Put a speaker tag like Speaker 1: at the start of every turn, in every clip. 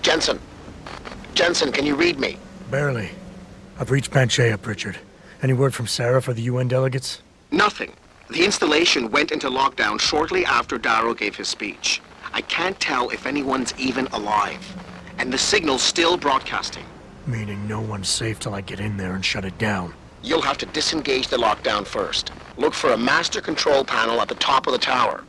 Speaker 1: Jensen! Jensen, can you read me?
Speaker 2: Barely. I've reached Panchaea, Pritchard. Any word from Sarah for the UN delegates?
Speaker 1: Nothing. The installation went into lockdown shortly after Darrow gave his speech. I can't tell if anyone's even alive. And the signal's still broadcasting.
Speaker 2: Meaning no one's safe till I get in there and shut it down.
Speaker 1: You'll have to disengage the lockdown first. Look for a master control panel at the top of the tower.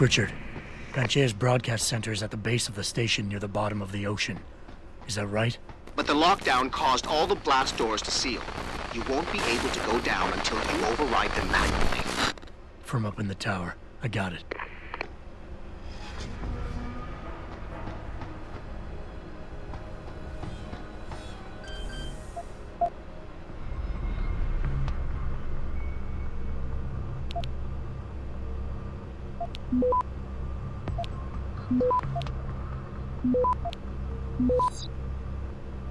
Speaker 2: Pritchard, Panchaea's broadcast center is at the base of the station near the bottom of the ocean. Is that right?
Speaker 1: But the lockdown caused all the blast doors to seal. You won't be able to go down until you override them manually.
Speaker 2: From up in the tower. I got it.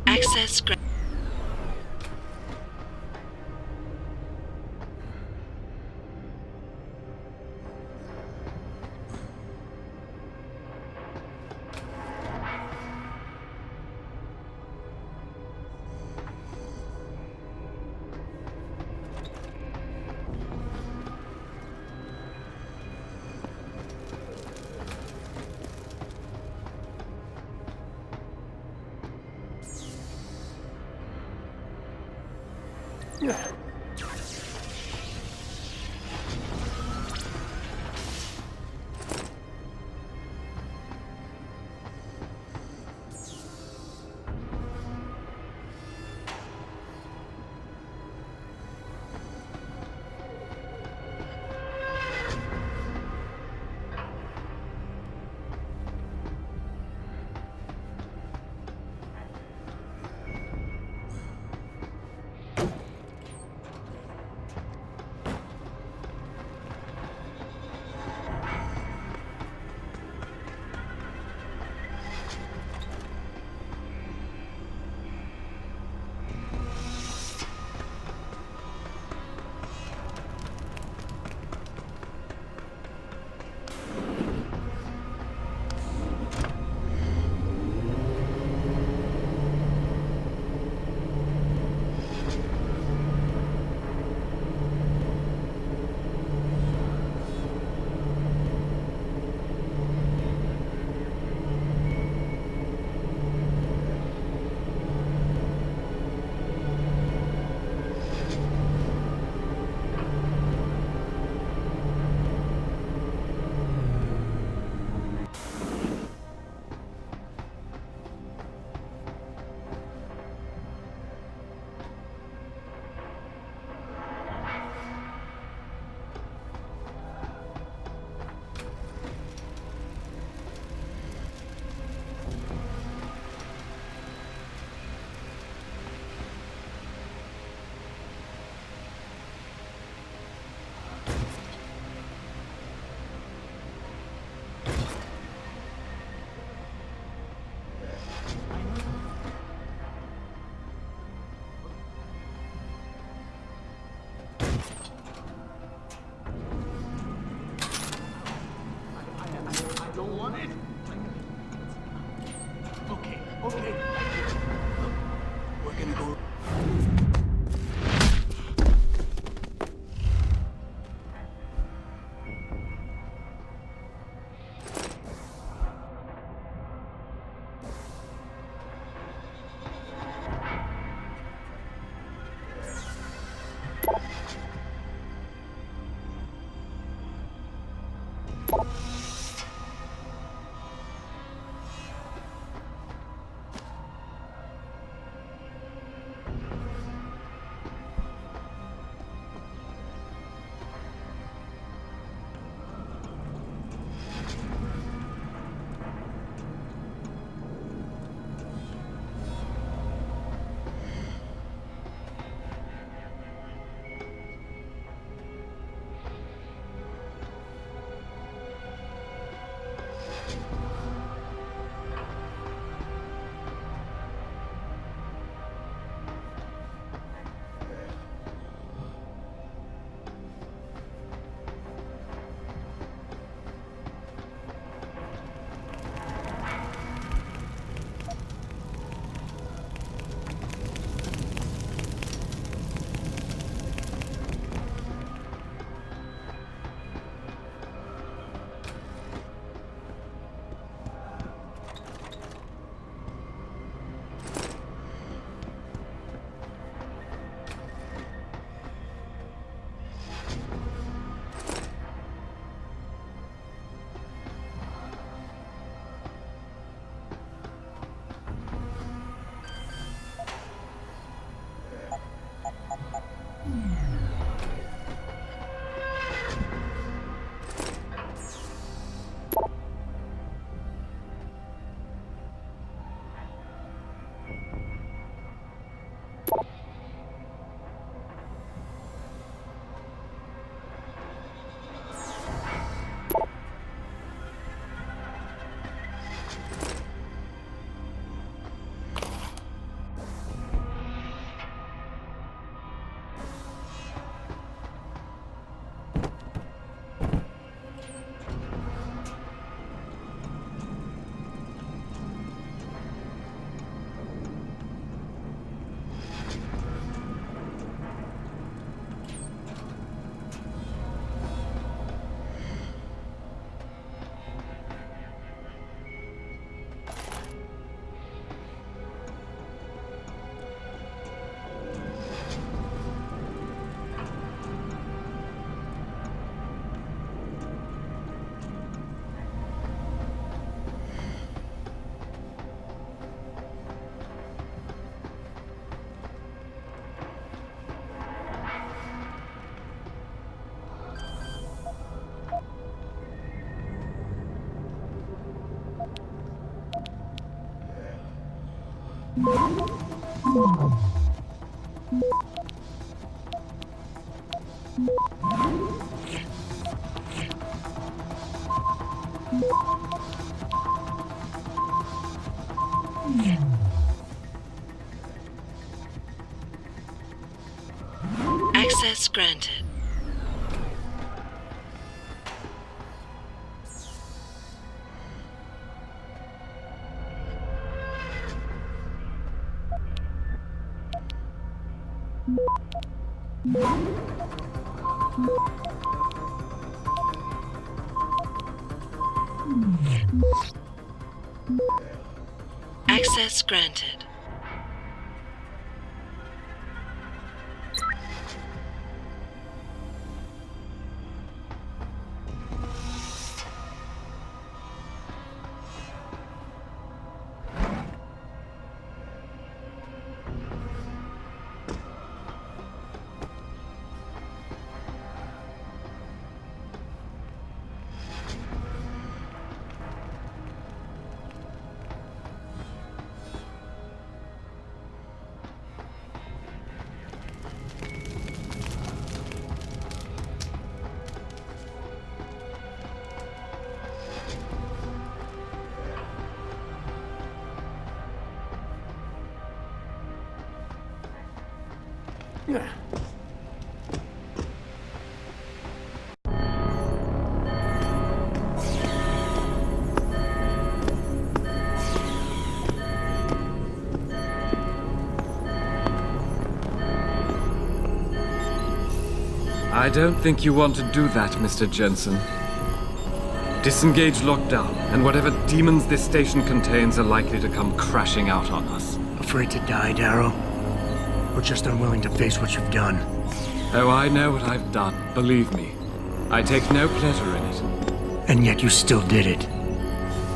Speaker 3: Access
Speaker 4: I don't want it. Okay. We're gonna go.
Speaker 3: Access granted. Access granted.
Speaker 4: I don't think you want to do that, Mr. Jensen. Disengage lockdown, and whatever demons this station contains are likely to come crashing out on us.
Speaker 2: Afraid to die, Darrow? Or just unwilling to face what you've done?
Speaker 4: Oh, I know what I've done, believe me. I take no pleasure in it.
Speaker 2: And yet you still did it.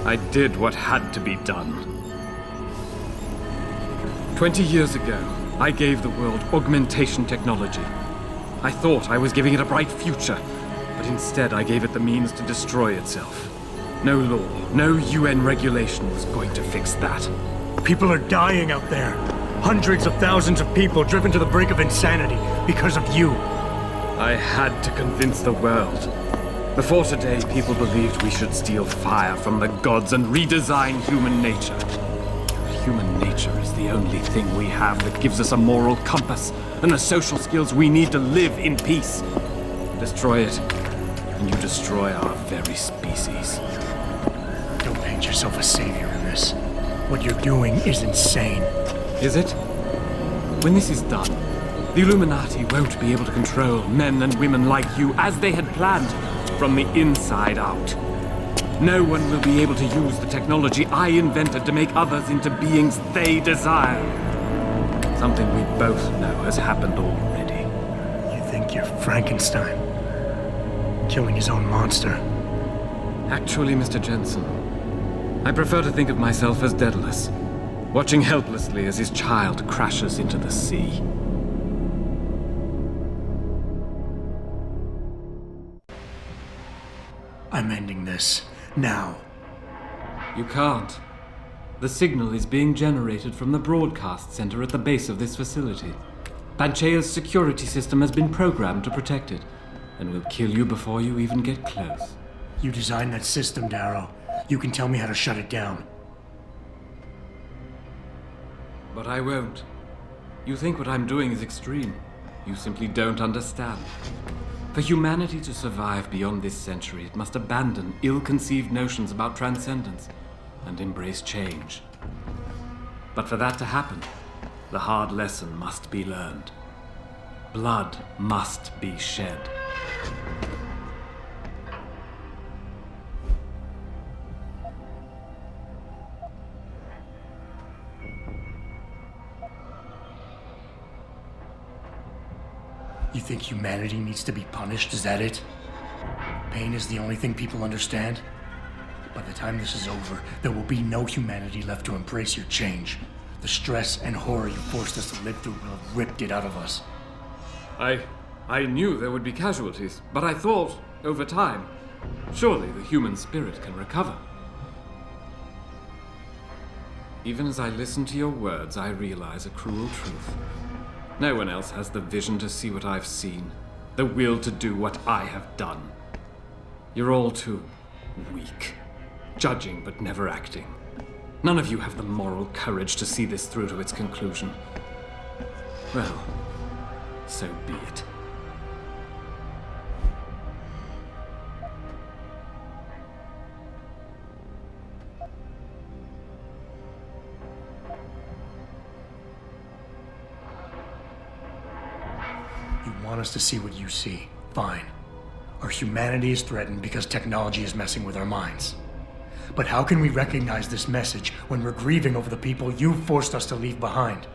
Speaker 4: I did what had to be done. 20 years ago, I gave the world augmentation technology. I thought I was giving it a bright future, but instead I gave it the means to destroy itself. No law, no UN regulation was going to fix that.
Speaker 2: People are dying out there. Hundreds of thousands of people driven to the brink of insanity because of you.
Speaker 4: I had to convince the world. Before today, people believed we should steal fire from the gods and redesign human nature. Human nature is the only thing we have that gives us a moral compass and the social skills we need to live in peace. Destroy it, and you destroy our very species.
Speaker 2: Don't paint yourself a savior in this. What you're doing is insane.
Speaker 4: Is it? When this is done, the Illuminati won't be able to control men and women like you as they had planned, from the inside out. No one will be able to use the technology I invented to make others into beings they desire. Something we both know has happened already.
Speaker 2: You think you're Frankenstein? Killing his own monster?
Speaker 4: Actually, Mr. Jensen, I prefer to think of myself as Daedalus, watching helplessly as his child crashes into the sea.
Speaker 2: I'm ending this. Now.
Speaker 4: You can't. The signal is being generated from the broadcast center at the base of this facility. Panchaea's security system has been programmed to protect it, and will kill you before you even get close.
Speaker 2: You designed that system, Darrow. You can tell me how to shut it down.
Speaker 4: But I won't. You think what I'm doing is extreme. You simply don't understand. For humanity to survive beyond this century, it must abandon ill-conceived notions about transcendence and embrace change. But for that to happen, the hard lesson must be learned. Blood must be shed.
Speaker 2: You think humanity needs to be punished? Is that it? Pain is the only thing people understand? By the time this is over, there will be no humanity left to embrace your change. The stress and horror you forced us to live through will have ripped it out of us.
Speaker 4: I knew there would be casualties, but I thought, over time, surely the human spirit can recover. Even as I listen to your words, I realize a cruel truth. No one else has the vision to see what I've seen, the will to do what I have done. You're all too weak, judging but never acting. None of you have the moral courage to see this through to its conclusion. Well, so be it.
Speaker 2: You want us to see what you see. Fine. Our humanity is threatened because technology is messing with our minds. But how can we recognize this message when we're grieving over the people you forced us to leave behind?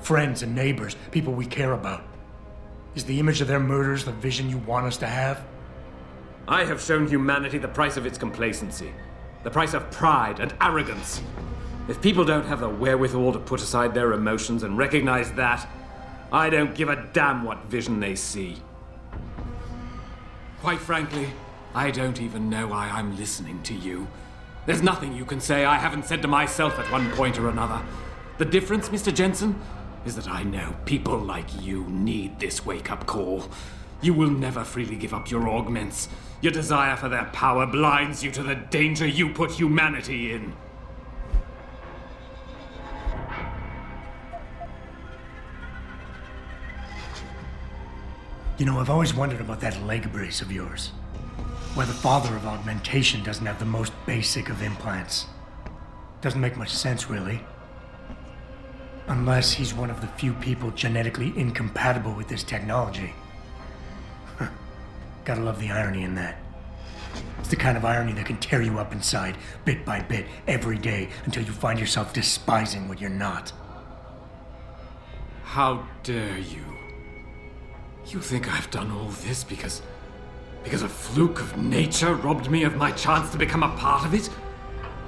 Speaker 2: Friends and neighbors, people we care about. Is the image of their murders the vision you want us to have?
Speaker 4: I have shown humanity the price of its complacency, the price of pride and arrogance. If people don't have the wherewithal to put aside their emotions and recognize that, I don't give a damn what vision they see. Quite frankly, I don't even know why I'm listening to you. There's nothing you can say I haven't said to myself at one point or another. The difference, Mr. Jensen, is that I know people like you need this wake-up call. You will never freely give up your augments. Your desire for their power blinds you to the danger you put humanity in.
Speaker 2: You know, I've always wondered about that leg brace of yours. Why the father of augmentation doesn't have the most basic of implants. Doesn't make much sense, really. Unless he's one of the few people genetically incompatible with this technology. Gotta love the irony in that. It's the kind of irony that can tear you up inside, bit by bit, every day, until you find yourself despising what you're not.
Speaker 4: How dare you? You think I've done all this because a fluke of nature robbed me of my chance to become a part of it?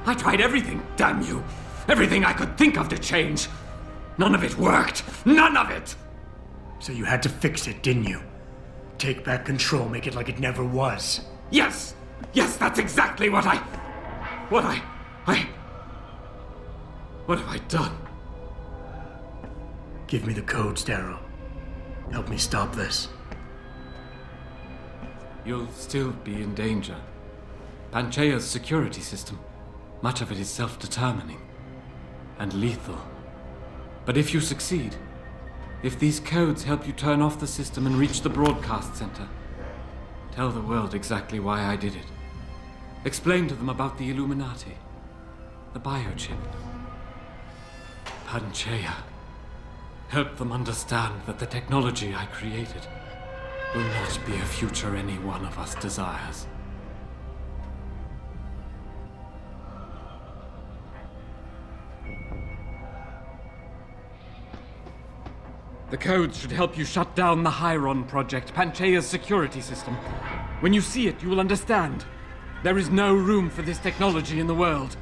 Speaker 4: I tried everything, damn you! Everything I could think of to change! None of it worked! None of it!
Speaker 2: So you had to fix it, didn't you? Take back control, make it like it never was.
Speaker 4: Yes! Yes, that's exactly what have I done?
Speaker 2: Give me the codes, Darrow. Help me stop this.
Speaker 4: You'll still be in danger. Panchaea's security system, much of it is self-determining and lethal. But if you succeed, if these codes help you turn off the system and reach the broadcast center, tell the world exactly why I did it. Explain to them about the Illuminati, the biochip, Panchaea. Help them understand that the technology I created will not be a future any one of us desires. The codes should help you shut down the Hyron Project, Panchaea's security system. When you see it, you will understand. There is no room for this technology in the world.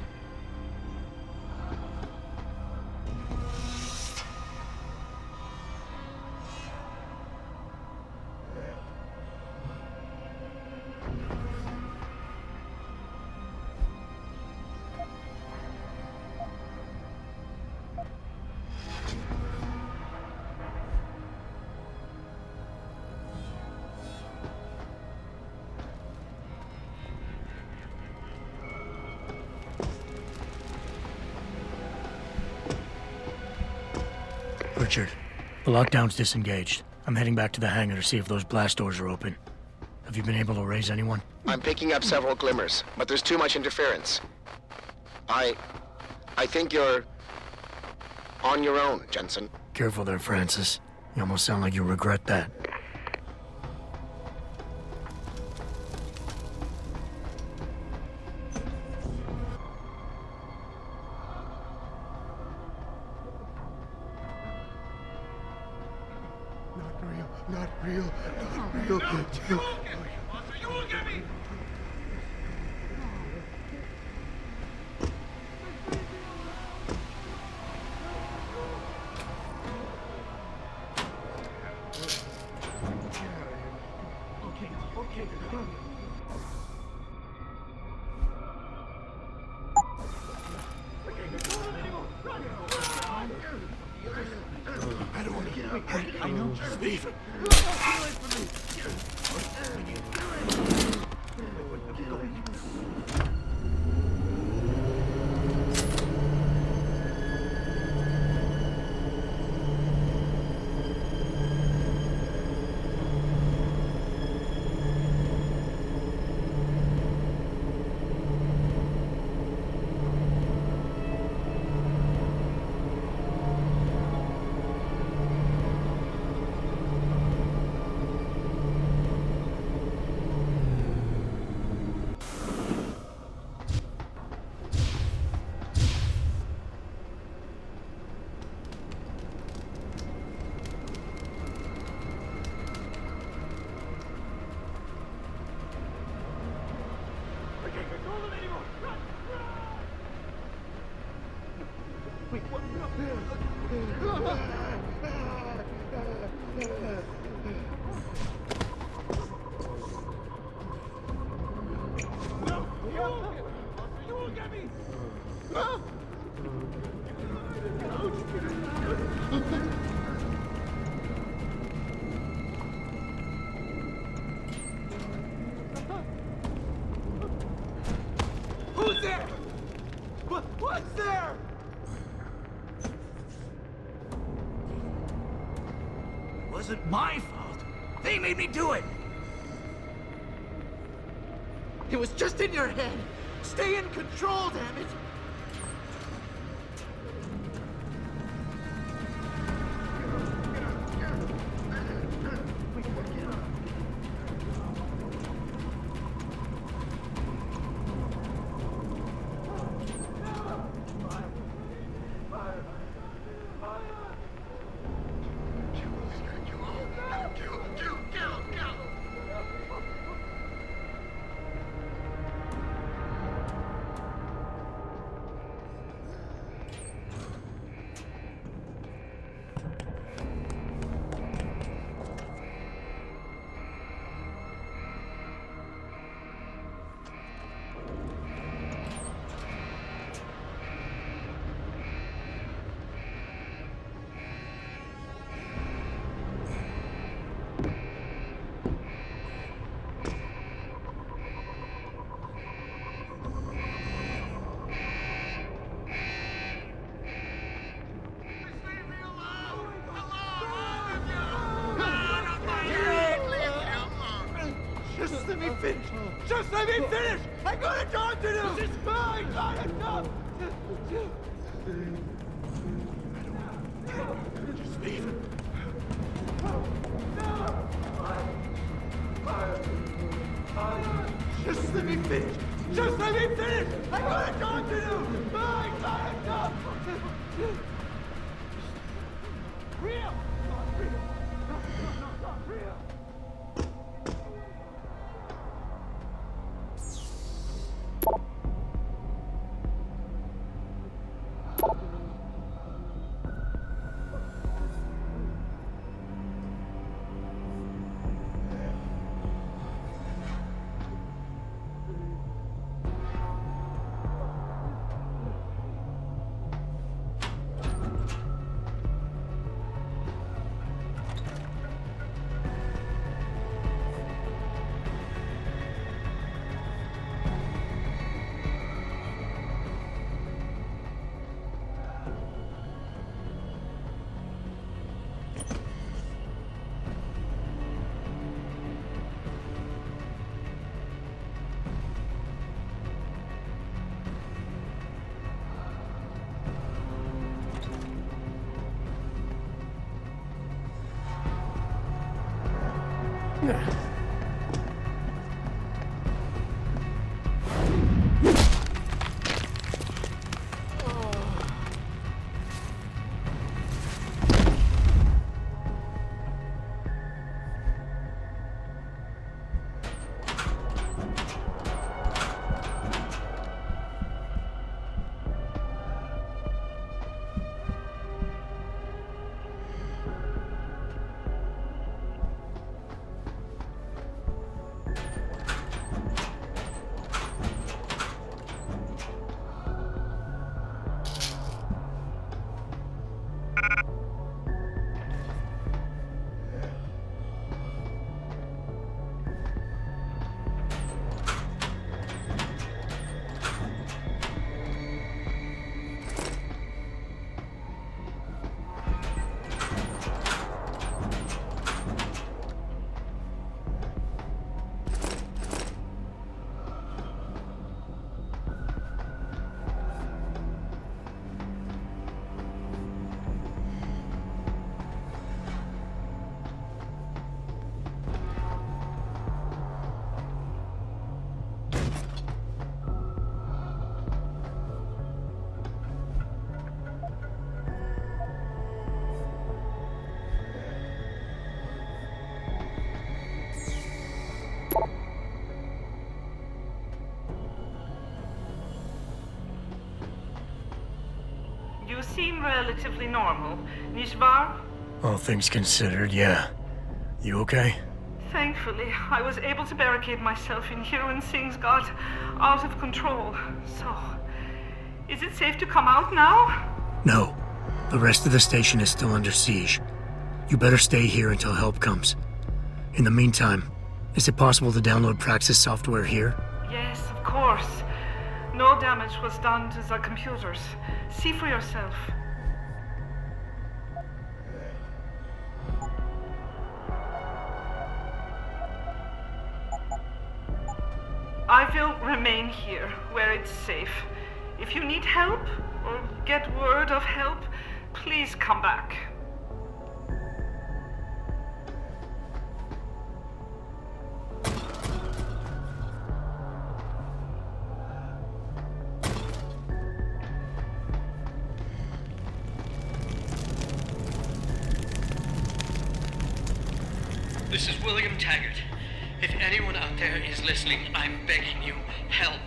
Speaker 2: Richard, the lockdown's disengaged. I'm heading back to the hangar to see if those blast doors are open. Have you been able to raise anyone?
Speaker 1: I'm picking up several glimmers, but there's too much interference. I think you're on your own, Jensen.
Speaker 2: Careful there, Francis. You almost sound like you regret that.
Speaker 5: Not real. I don't want to get out. I know. Just leave.
Speaker 6: Who's there? What's there? It wasn't my fault. They made me do it. It was just in your head. Stay in control, damn it. finish! Just let me finish! I got a job to do! I got a job!
Speaker 5: Just leave.
Speaker 6: Just let me finish! Just let me finish! I got a job to do! I got a job! Real! Not real! Not real!
Speaker 7: You seem relatively normal, nicht wahr?
Speaker 2: All things considered, yeah. You okay?
Speaker 7: Thankfully, I was able to barricade myself in here when things got out of control. So, is it safe to come out now?
Speaker 2: No. The rest of the station is still under siege. You better stay here until help comes. In the meantime, is it possible to download Praxis software here?
Speaker 7: Yes, of course. No damage was done to the computers. See for yourself. I will remain here, where it's safe. If you need help, or get word of help, please come back.
Speaker 8: This is William Taggart. If anyone out there is listening, I'm begging you, help.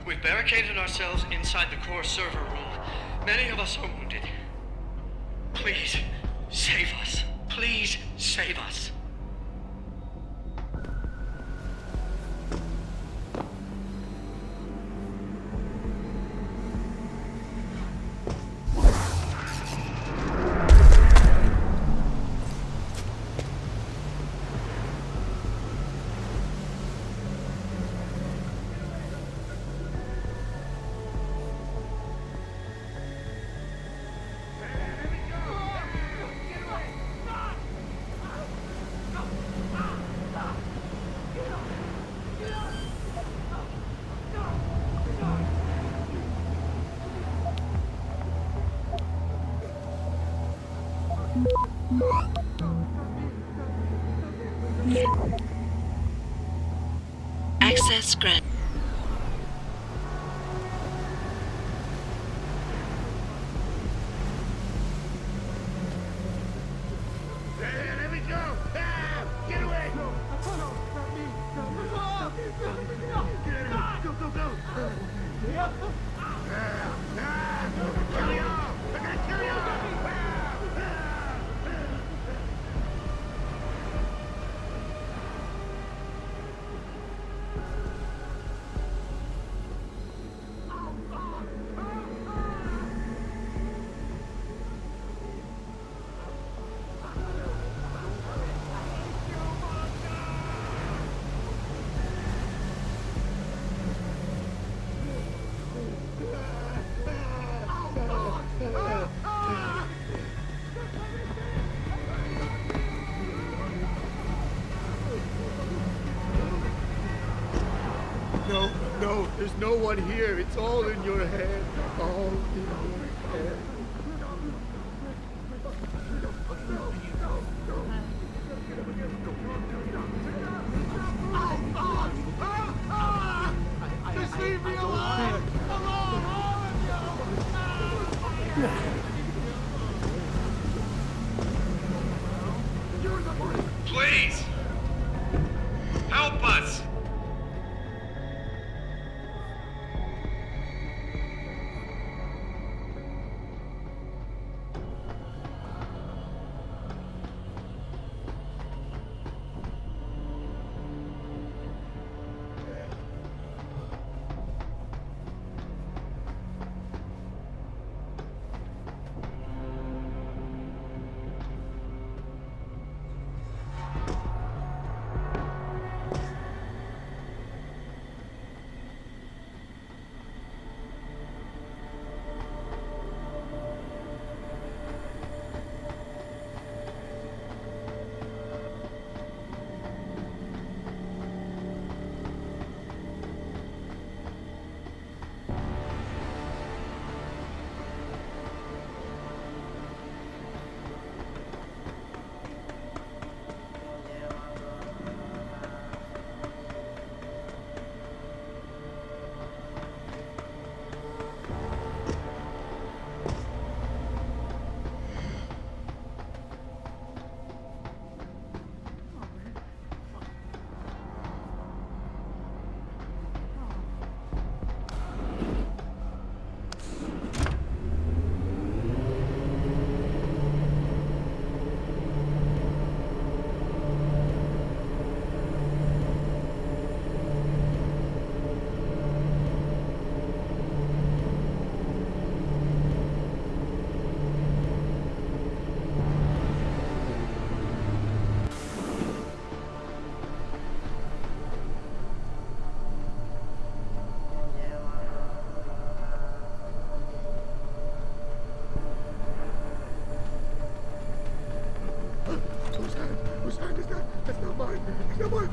Speaker 8: We've barricaded ourselves inside the core server room. Many of us are wounded. Please, save us. Please, save us.
Speaker 3: Access granted.
Speaker 6: Let me go! Ah, get away! Go, go, go! Kill you all! I'm gonna kill you all! No, no, there's no one here. It's all in your head. All in your head. Just leave me alone! Alone, all of you!
Speaker 9: Please! Help us! Whose hand is that? That's not mine. It's not mine.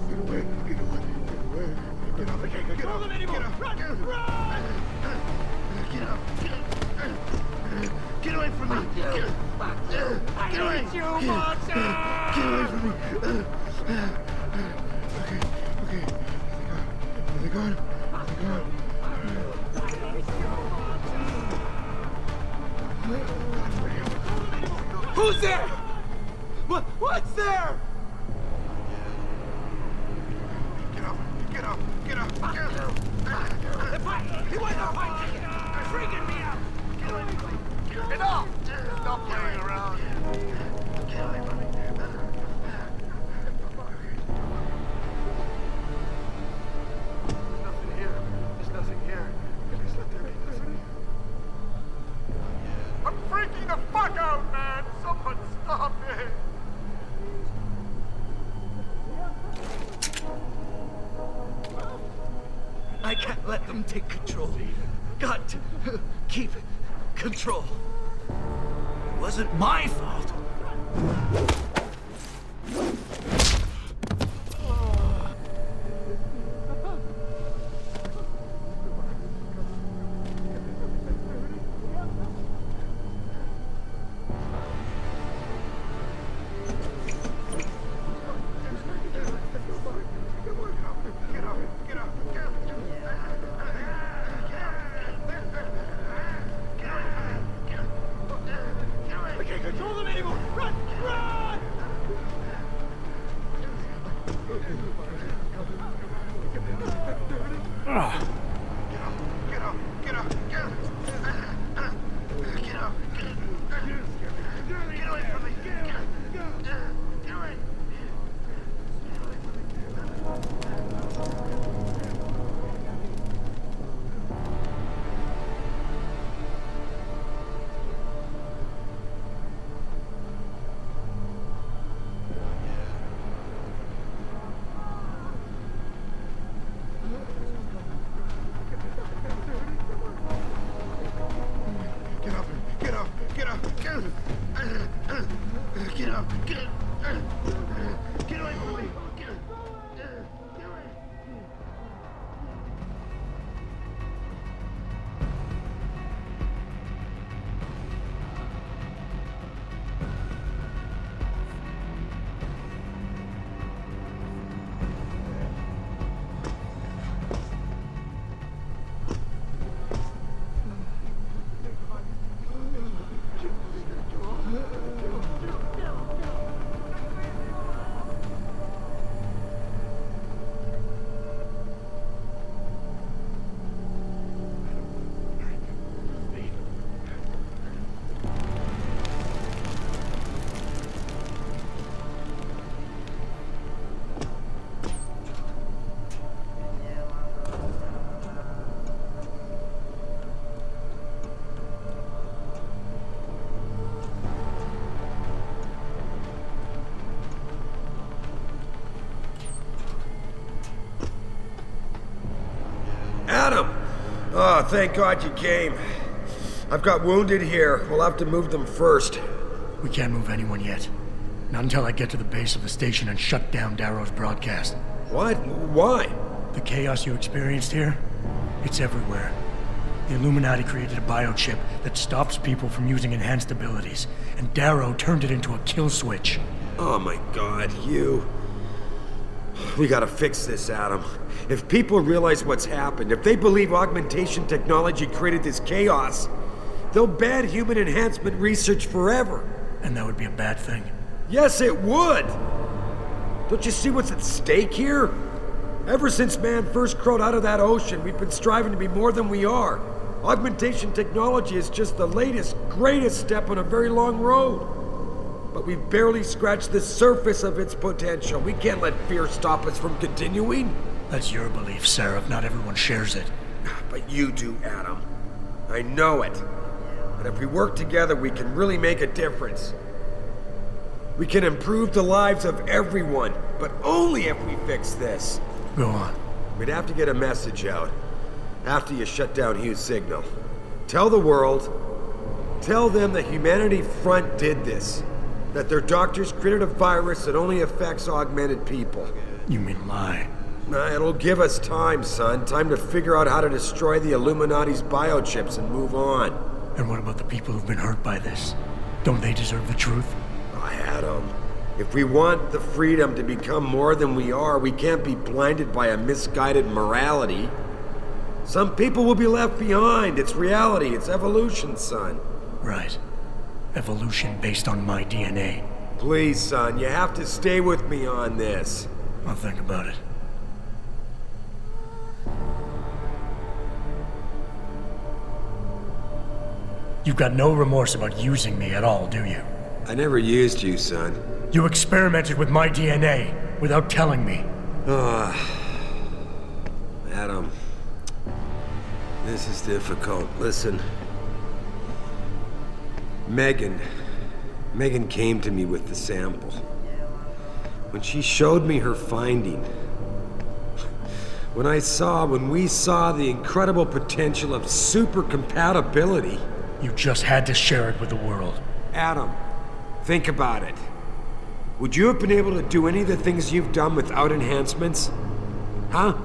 Speaker 9: Get away. Get away. Get away. Get off the cake. Get off. Get off. Run. Run. Get up. Get up. Get away from me. Get away. Get away. Get away from me. Okay. Okay. Are they gone? Are they gone?
Speaker 6: Who's there? What's there? Get up! Get up! Get up! Get up! He went up! They're freaking me out! Get away from me! Enough! Stop playing around! Get away from me! There's nothing here. There's nothing here. Please let there be nothing. I'm freaking the fuck out, man! Someone stop it!
Speaker 10: I can't let them take control. Got to keep control. It wasn't my fault.
Speaker 11: Adam! Oh, thank God you came. I've got wounded here. We'll have to move them first.
Speaker 2: We can't move anyone yet. Not until I get to the base of the station and shut down Darrow's broadcast.
Speaker 11: What? Why?
Speaker 2: The chaos you experienced here, it's everywhere. The Illuminati created a biochip that stops people from using enhanced abilities, and Darrow turned it into a kill switch.
Speaker 11: Oh my God, you... We gotta fix this, Adam. If people realize what's happened, if they believe augmentation technology created this chaos, they'll ban human enhancement research forever.
Speaker 2: And that would be a bad thing.
Speaker 11: Yes, it would! Don't you see what's at stake here? Ever since man first crawled out of that ocean, we've been striving to be more than we are. Augmentation technology is just the latest, greatest step on a very long road. But we've barely scratched the surface of its potential. We can't let fear stop us from continuing.
Speaker 2: That's your belief, Seraph. Not everyone shares it.
Speaker 11: But you do, Adam. I know it. And if we work together, we can really make a difference. We can improve the lives of everyone, but only if we fix this.
Speaker 2: Go on.
Speaker 11: We'd have to get a message out after you shut down Hugh's signal. Tell the world, tell them the Humanity Front did this. That their doctors created a virus that only affects augmented people.
Speaker 2: You mean lie?
Speaker 11: It'll give us time, son. Time to figure out how to destroy the Illuminati's biochips and move on.
Speaker 2: And what about the people who've been hurt by this? Don't they deserve the truth?
Speaker 11: Adam, if we want the freedom to become more than we are, we can't be blinded by a misguided morality. Some people will be left behind. It's reality. It's evolution, son.
Speaker 2: Right. Evolution based on my DNA.
Speaker 11: Please, son, you have to stay with me on this.
Speaker 2: I'll think about it. You've got no remorse about using me at all, do you?
Speaker 11: I never used you, son.
Speaker 2: You experimented with my DNA without telling me.
Speaker 11: Adam, this is difficult. Listen. Megan came to me with the sample. When she showed me her finding, when we saw the incredible potential of super compatibility.
Speaker 2: You just had to share it with the world.
Speaker 11: Adam, think about it. Would you have been able to do any of the things you've done without enhancements? Huh?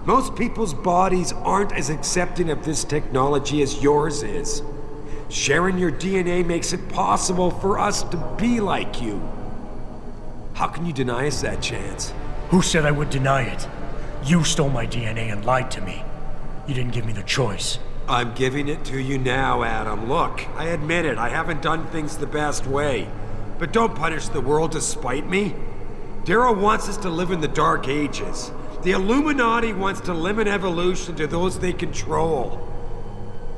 Speaker 11: Most people's bodies aren't as accepting of this technology as yours is. Sharing your DNA makes it possible for us to be like you. How can you deny us that chance?
Speaker 2: Who said I would deny it? You stole my DNA and lied to me. You didn't give me the choice.
Speaker 11: I'm giving it to you now, Adam. Look, I admit it. I haven't done things the best way. But don't punish the world to spite me. Darrow wants us to live in the Dark Ages. The Illuminati wants to limit evolution to those they control.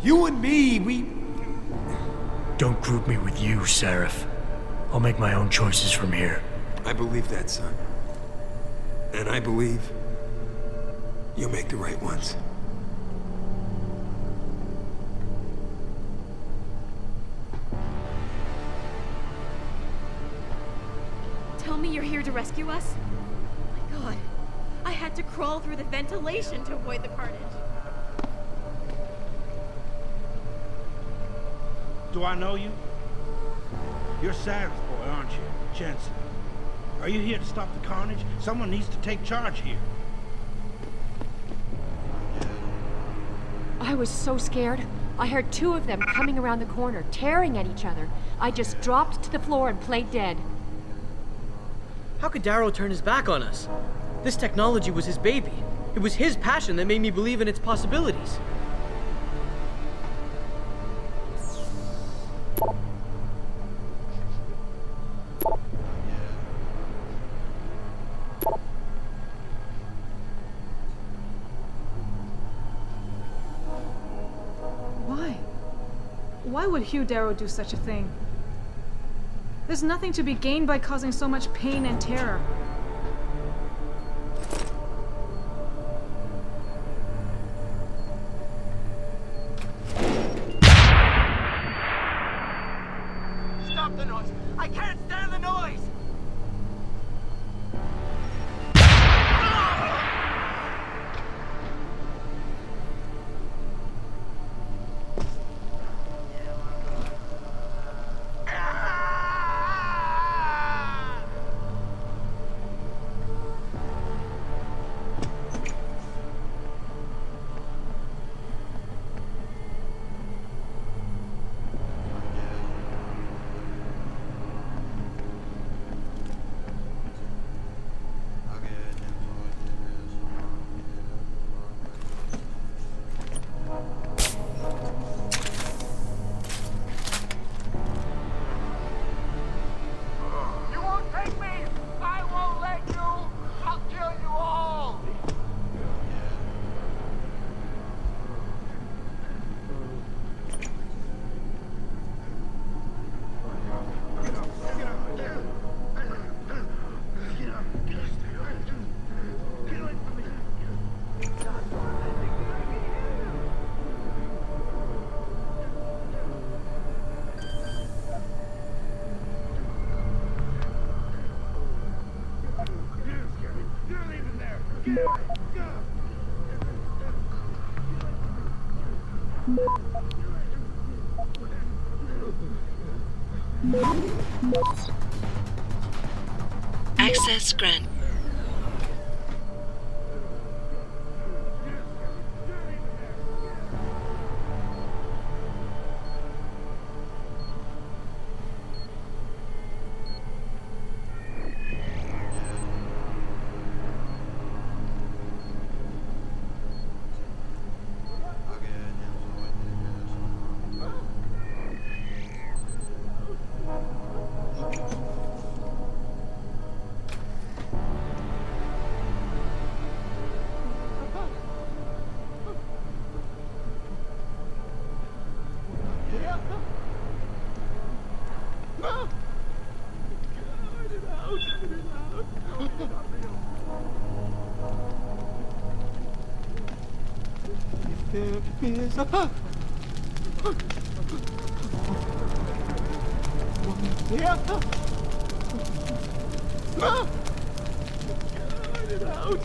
Speaker 11: You and me, we...
Speaker 2: Don't group me with you, Seraph. I'll make my own choices from here.
Speaker 11: I believe that, son. And I believe you'll make the right ones.
Speaker 12: Tell me you're here to rescue us? Oh my god. I had to crawl through the ventilation to avoid the carnage.
Speaker 13: Do I know you? You're Sarah's boy, aren't you? Jensen. Are you here to stop the carnage? Someone needs to take charge here.
Speaker 14: I was so scared. I heard two of them coming around the corner, tearing at each other. I just dropped to the floor and played dead.
Speaker 15: How could Darrow turn his back on us? This technology was his baby. It was his passion that made me believe in its possibilities.
Speaker 16: Why would Hugh Darrow do such a thing? There's nothing to be gained by causing so much pain and terror.
Speaker 10: Stop the noise! I can't stand the noise!
Speaker 3: Access granted.
Speaker 9: Get it out!